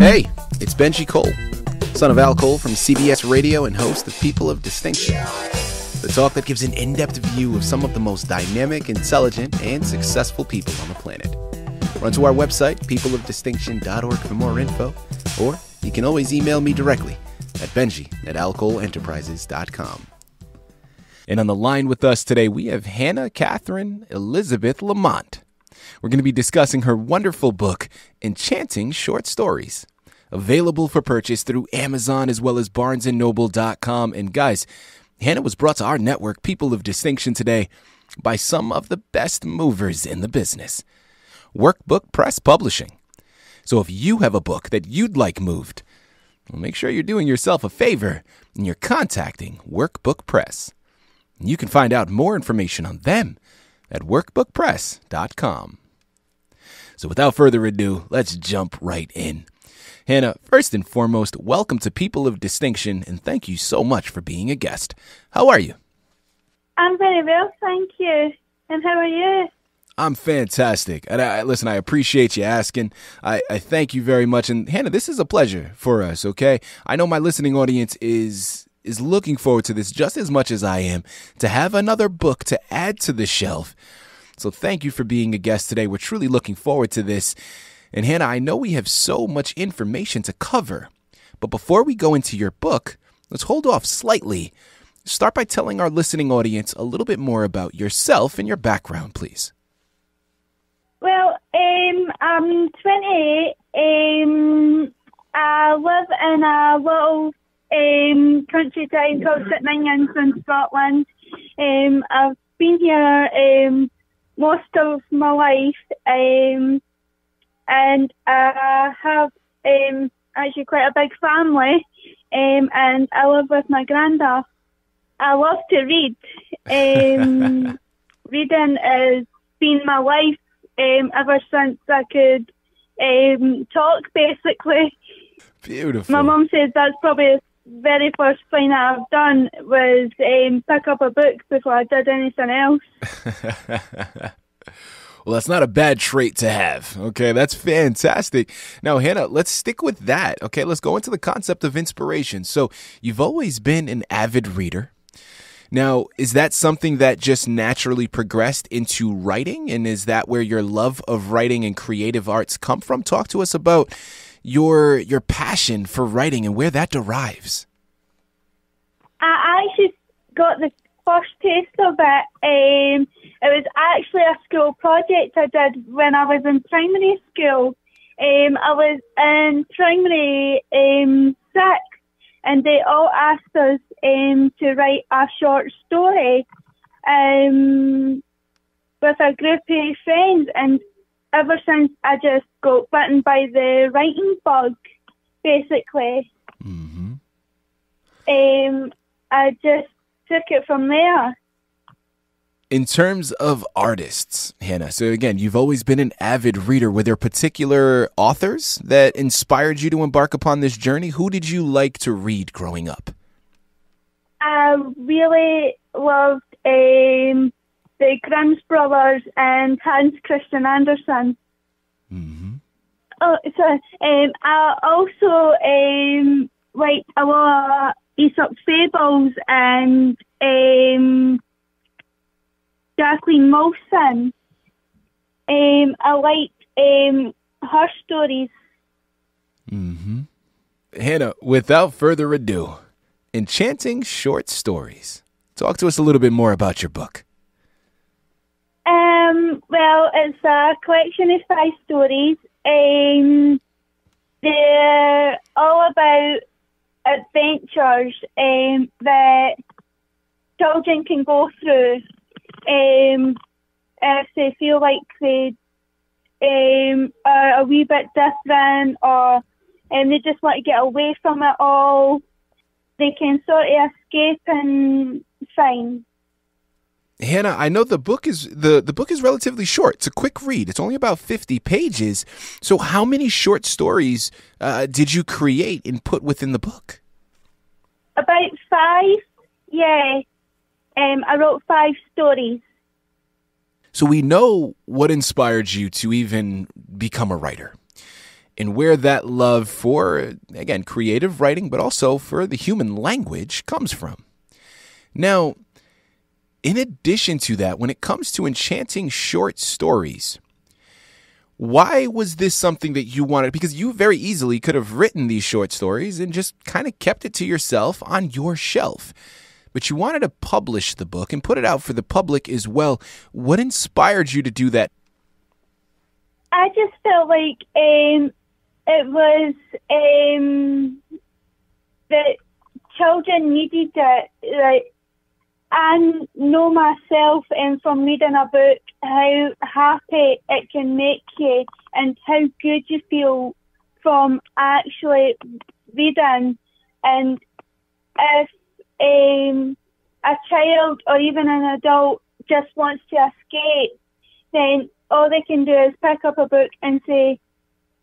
Hey, it's Benji Cole, son of Al Cole from CBS Radio and host of People of Distinction, the talk that gives an in-depth view of some of the most dynamic, intelligent, and successful people on the planet. Run to our website, peopleofdistinction.org for more info, or you can always email me directly at benji@alcoleenterprises.com. And on the line with us today, we have Hannah Catherine Elizabeth Lamont. We're going to be discussing her wonderful book, Enchanting Short Stories, available for purchase through Amazon as well as barnesandnoble.com. And guys, Hannah was brought to our network, People of Distinction, today by some of the best movers in the business, Workbook Press Publishing. So if you have a book that you'd like moved, well, make sure you're doing yourself a favor and you're contacting Workbook Press. You can find out more information on them at workbookpress.com. So without further ado, let's jump right in. Hannah, first and foremost, welcome to People of Distinction, and thank you so much for being a guest. How are you? I'm very well, thank you. And how are you? I'm fantastic. And I appreciate you asking. I thank you very much. And Hannah, this is a pleasure for us, okay? I know my listening audience is looking forward to this just as much as I am, to have another book to add to the shelf. So thank you for being a guest today. We're truly looking forward to this. And Hannah, I know we have so much information to cover, but before we go into your book, let's hold off slightly. Start by telling our listening audience a little bit more about yourself and your background, please. Well, I'm 28. I live in a little country town called St Ninians in Scotland. I've been here most of my life, and I have actually quite a big family, and I live with my granda. I love to read. Reading has been my life ever since I could talk, basically. Beautiful. My mum says that's probably the very first thing that I've done was pick up a book before I did anything else. Well, that's not a bad trait to have. Okay, that's fantastic. Now, Hannah, let's stick with that. Okay, let's go into the concept of inspiration. So you've always been an avid reader. Now, is that something that just naturally progressed into writing? And is that where your love of writing and creative arts come from? Talk to us about your passion for writing and where that derives. I actually got the first taste of it. It was actually a school project I did when I was in primary school. I was in primary 6, and they all asked us to write a short story with a group of friends, and ever since I just got bitten by the writing bug, basically. Mm-hmm. I just took it from there. In terms of artists, Hannah, so again, you've always been an avid reader. Were there particular authors that inspired you to embark upon this journey? Who did you like to read growing up? I really loved the Grimm's brothers and Hans Christian Andersen. Mm-hmm. I also liked a lot of Aesop's Fables and Kathleen Molson. I liked her stories. Mm-hmm. Hannah, without further ado, Enchanting Short Stories. Talk to us a little bit more about your book. Well, it's a collection of 5 stories. They're all about adventures that children can go through if they feel like they are a wee bit different, or they just want to get away from it all. They can sort of escape and find. Hannah, I know the book is relatively short. It's a quick read. It's only about 50 pages. So how many short stories did you create and put within the book? About 5, yeah. I wrote 5 stories. So we know what inspired you to even become a writer. and where that love for, again, creative writing, but also for the human language comes from. Now, in addition to that, when it comes to enchanting short stories, why was this something that you wanted? Because you very easily could have written these short stories and just kind of kept it to yourself on your shelf. But you wanted to publish the book and put it out for the public as well. What inspired you to do that? I just felt like it was that children needed it. Like, I know myself from reading a book how happy it can make you and how good you feel from actually reading. And if a child or even an adult just wants to escape, then all they can do is pick up a book and say,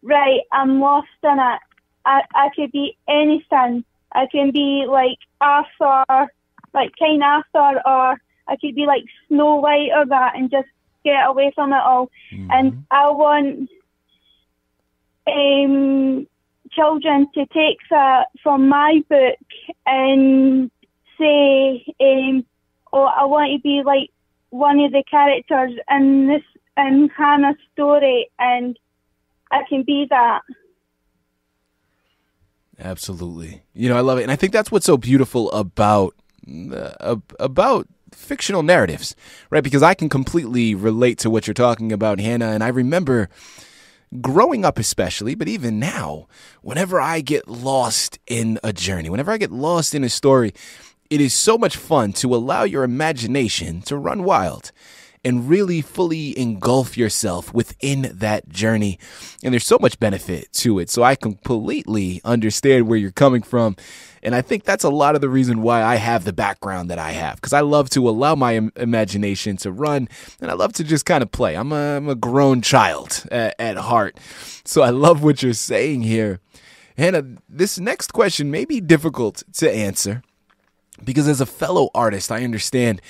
right, I'm lost in it. I could be anything. I can be like Arthur, like King Arthur, or I could be like Snow White or that and just get away from it all. Mm-hmm. And I want children to take that from my book and say, oh, I want to be like one of the characters in Hannah's story, and I can be that. Absolutely. I love it. And I think that's what's so beautiful about fictional narratives, right? Because I can completely relate to what you're talking about, Hannah. And I remember growing up especially, but even now, whenever I get lost in a journey, whenever I get lost in a story, it is so much fun to allow your imagination to run wild and really fully engulf yourself within that journey. And there's so much benefit to it. So I completely understand where you're coming from. And I think that's a lot of the reason why I have the background that I have, because I love to allow my imagination to run, and I love to just kind of play. I'm a grown child at heart. So I love what you're saying here. Hannah, this next question may be difficult to answer, because as a fellow artist, I understand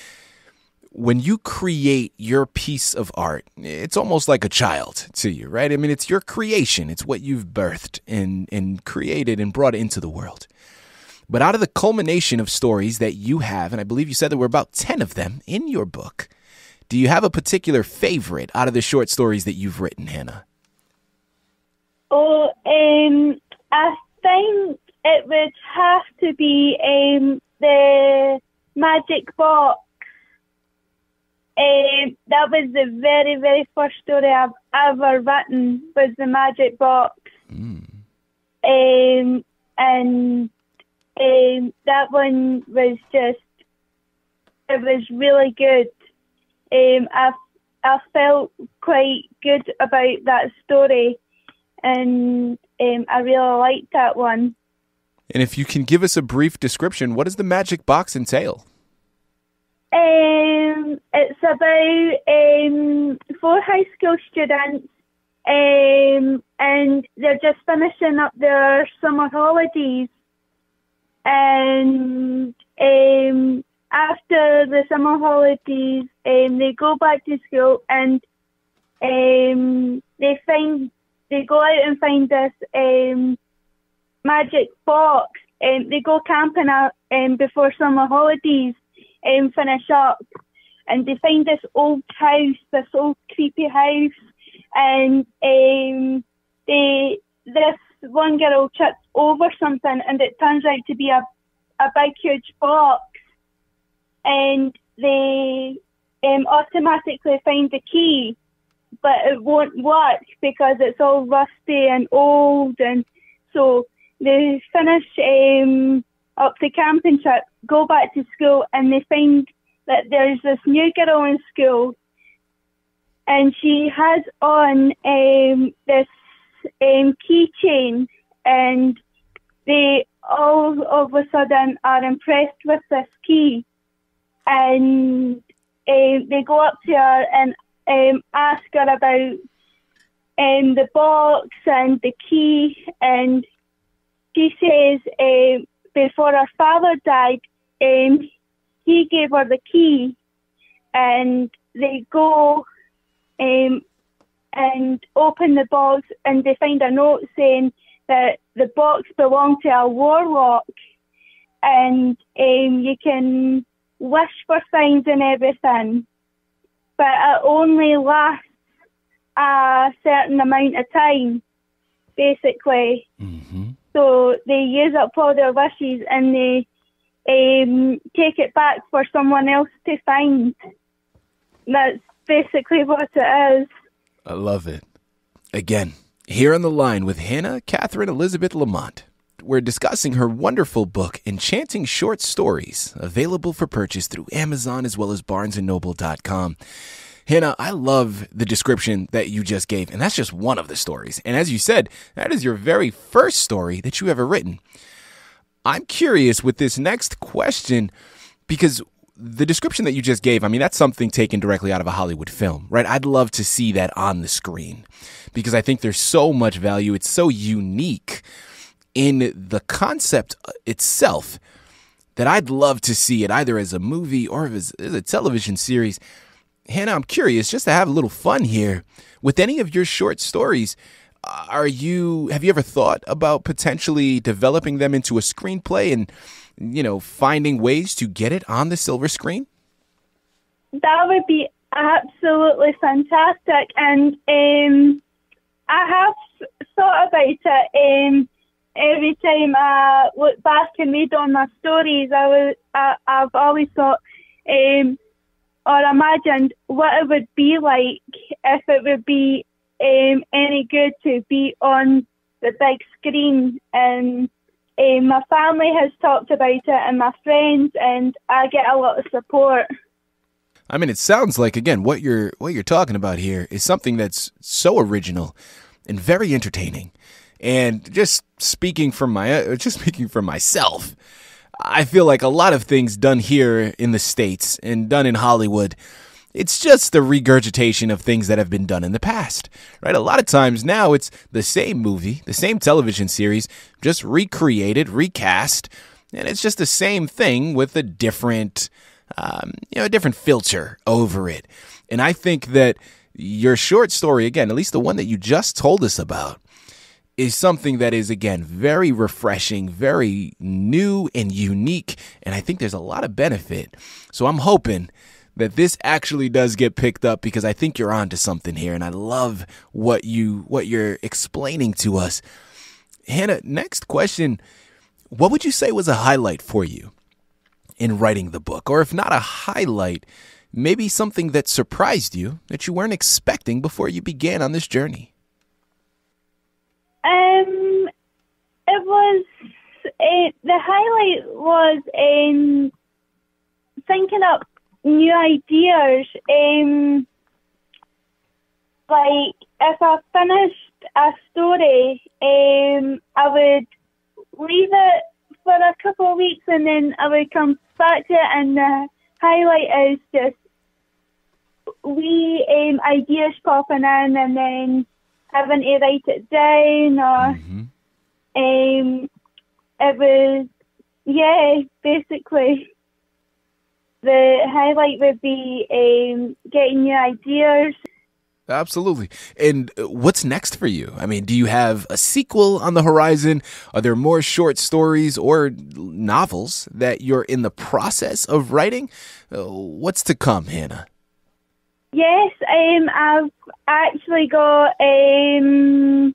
when you create your piece of art, it's almost like a child to you, right? I mean, it's your creation. It's what you've birthed and created and brought into the world. But out of the culmination of stories that you have, and I believe you said there were about 10 of them in your book, do you have a particular favorite out of the short stories that you've written, Hannah? Oh, I think it would have to be the Magic Box. That was the very, very first story I've ever written, was the Magic Box. And that one was just, it was really good. I felt quite good about that story, and I really liked that one. And if you can give us a brief description, what does the Magic Box entail? It's about 4 high school students, and they're just finishing up their summer holidays. And after the summer holidays, they go back to school, and they go out and find this magic box. They go camping before summer holidays finish up, and they find this old house, this old creepy house, and this one girl trips over something, and it turns out to be a big, huge box, and they automatically find the key, but it won't work because it's all rusty and old, and so they finish up the camping trip, go back to school, and they find that there's this new girl in school, and she has on this keychain, and they all of a sudden are impressed with this key, and they go up to her and ask her about the box and the key, and she says before her father died, he gave her the key, and they go and open the box, and they find a note saying that the box belonged to a warlock, and you can wish for things and everything, but it only lasts a certain amount of time, basically. Mm-hmm. So they use up all their wishes and they take it back for someone else to find. That's basically what it is. I love it. Again, here on the line with Hannah Catherine Elizabeth Lamont, we're discussing her wonderful book, Enchanting Short Stories, available for purchase through Amazon as well as barnesandnoble.com. Hannah, I love the description that you just gave, and that's just one of the stories. And as you said, that is your very first story that you ever written. I'm curious with this next question, because the description that you just gave, I mean, that's something taken directly out of a Hollywood film, right? I'd love to see that on the screen because I think there's so much value. It's so unique in the concept itself that I'd love to see it either as a movie or as a television series. Hannah, I'm curious, just to have a little fun here, with any of your short stories, have you ever thought about potentially developing them into a screenplay and, finding ways to get it on the silver screen? That would be absolutely fantastic. And I have thought about it. Every time I look back and read on my stories, I've always thought or imagined what it would be like if it would be any good to be on the big screen. And my family has talked about it and my friends, and I get a lot of support. I mean, it sounds like, again, what you're talking about here is something that's so original and very entertaining. And just speaking for myself, I feel like a lot of things done here in the States and done in Hollywood, it's just a regurgitation of things that have been done in the past, right? A lot of times now it's the same movie, the same television series, just recreated, recast, and it's just the same thing with a different, a different filter over it. And I think that your short story, again, at least the one that you just told us about, is something that is, again, very refreshing, very new and unique, and I think there's a lot of benefit. So I'm hoping that this actually does get picked up because I think you're onto something here, and I love what you're explaining to us. Hannah, next question, what would you say was a highlight for you in writing the book? Or if not a highlight, maybe something that surprised you that you weren't expecting before you began on this journey? It was the highlight was thinking up new ideas. Like if I finished a story, I would leave it for a couple of weeks and then I would come back to it, and the highlight is just wee ideas popping in and then having to write it down, or it was, basically the highlight would be getting new ideas. Absolutely. And what's next for you? I mean, do you have a sequel on the horizon? Are there more short stories or novels that you're in the process of writing? What's to come, Hannah? Yes, I've actually got 2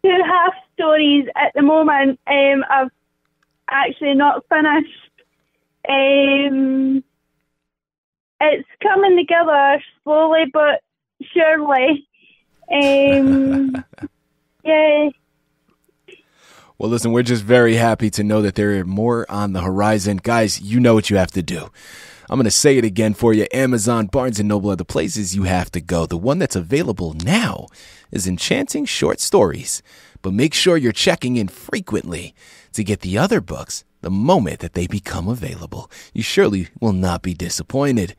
half stories at the moment. I've actually not finished. It's coming together slowly but surely. Yeah. Well, listen, we're just very happy to know that there are more on the horizon. Guys, you know what you have to do. I'm going to say it again for you. Amazon, Barnes & Noble are the places you have to go. The one that's available now is Enchanting Short Stories. But make sure you're checking in frequently to get the other books the moment that they become available. You surely will not be disappointed.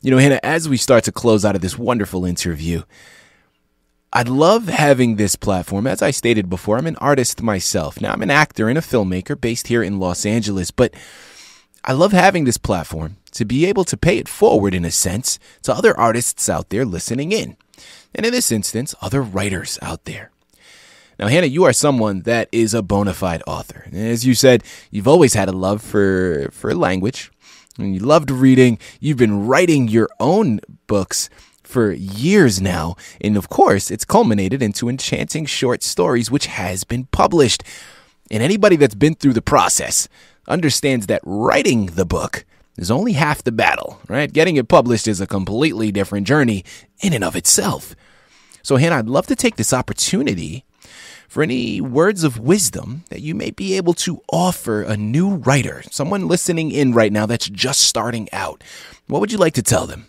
Hannah, as we start to close out of this wonderful interview, I'd love having this platform. As I stated before, I'm an artist myself. Now, I'm an actor and a filmmaker based here in Los Angeles, but I love having this platform to be able to pay it forward, in a sense, to other artists out there listening in. and in this instance, other writers out there. Now, Hannah, you are someone that is a bona fide author. As you said, you've always had a love for language, and you loved reading. You've been writing your own books for years now, and of course, it's culminated into enchanting short stories, which has been published. And anybody that's been through the process understands that writing the book is only half the battle, right? Getting it published is a completely different journey in and of itself. So, Hannah, I'd love to take this opportunity for any words of wisdom that you may be able to offer a new writer, someone listening in right now that's just starting out. What would you like to tell them?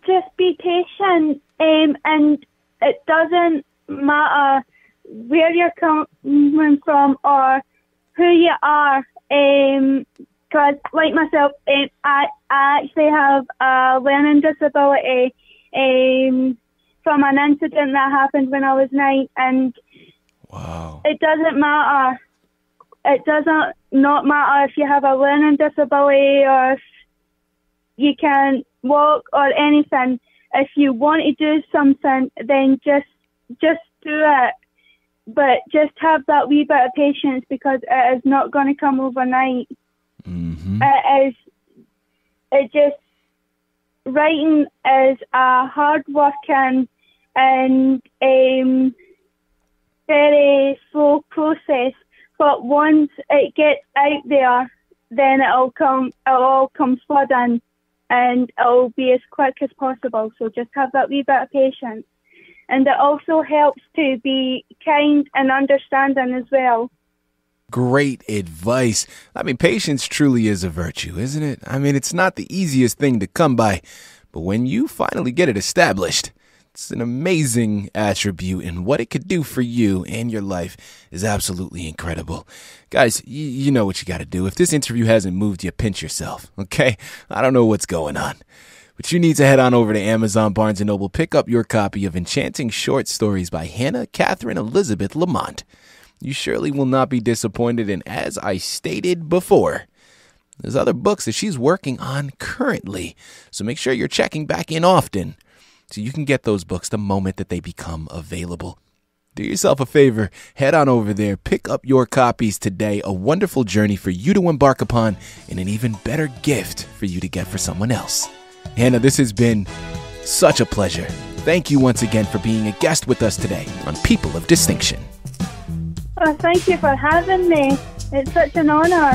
Just be patient, and it doesn't matter where you're coming from or who you are. Because, like myself, I actually have a learning disability from an incident that happened when I was 9, and wow, it doesn't matter. It doesn't not matter if you have a learning disability or if you can't walk or anything. If you want to do something, then just do it. But just have that wee bit of patience, because it is not going to come overnight. Mm-hmm. Writing is a hard-working and very slow process, but once it gets out there, then it'll all come flooding, and it'll be as quick as possible. So just have that wee bit of patience. And it also helps to be kind and understanding as well. Great advice. I mean, patience truly is a virtue, isn't it? I mean, it's not the easiest thing to come by, but when you finally get it established, it's an amazing attribute, and what it could do for you and your life is absolutely incredible. Guys, you know what you got to do. If this interview hasn't moved you, pinch yourself, okay? I don't know what's going on, but you need to head on over to Amazon, Barnes & Noble, pick up your copy of Enchanting Short Stories by Hannah Catherine Elizabeth Lamont. You surely will not be disappointed, and as I stated before, there's other books that she's working on currently, so make sure you're checking back in often so you can get those books the moment that they become available. Do yourself a favor, head on over there, pick up your copies today. A wonderful journey for you to embark upon, and an even better gift for you to get for someone else. Hannah, this has been such a pleasure. Thank you once again for being a guest with us today on People of Distinction. Well, thank you for having me. It's such an honor.